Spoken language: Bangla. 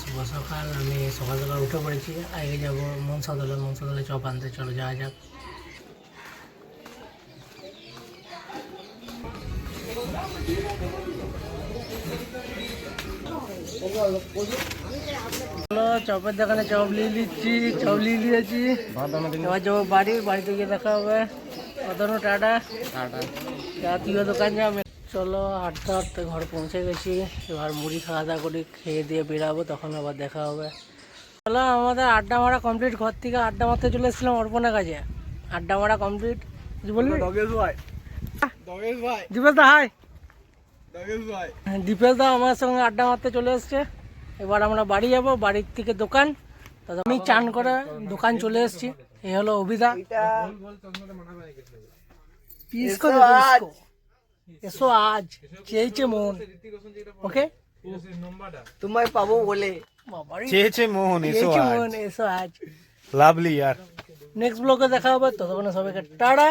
শুভ সকাল। আমি সকাল সকাল উঠে পড়েছি। আগে যাবো মনসাতলে চপ আনতে। চলো যাওয়া যাক। চপের দোকানে চপ নিয়ে নিচ্ছি, নিয়েছি। এবার যাবো বাড়িতে গিয়ে দেখা হবে। কতনো টাটা। তুইও দোকান যাবে। চলো হাঁটতে হাঁটতে ঘর পৌঁছে গেছি। এবার মুড়ি খাওয়া দাওয়া করে খেয়ে দিয়ে বেরাবো, তখন আবার দেখা হবে। চলো আমাদের আড্ডা মারা কমপ্লিট। ঘর থেকে আড্ডা মারতে চলে এসেছিলাম অর্পণার কাছে। আড্ডা মারা কমপ্লিট। কিছু বলবি? দীপেশ দা হাই। দীপেশ দা আমার সঙ্গে আড্ডা মারতে চলে এসছে। এবার আমরা বাড়ি যাবো, বাড়ির থেকে দোকান। আমি চান করে দোকান চলে এসেছি। এই হলো অভিদা। এসো আজ চেয়েছে মন। ওকে তোমায় পাবো বলে চেয়েছে মোহন, এসো আজ। লাভলি ইয়ার। নেক্সট ব্লগে দেখা হবে। ততক্ষণে সবাইকে টাটা।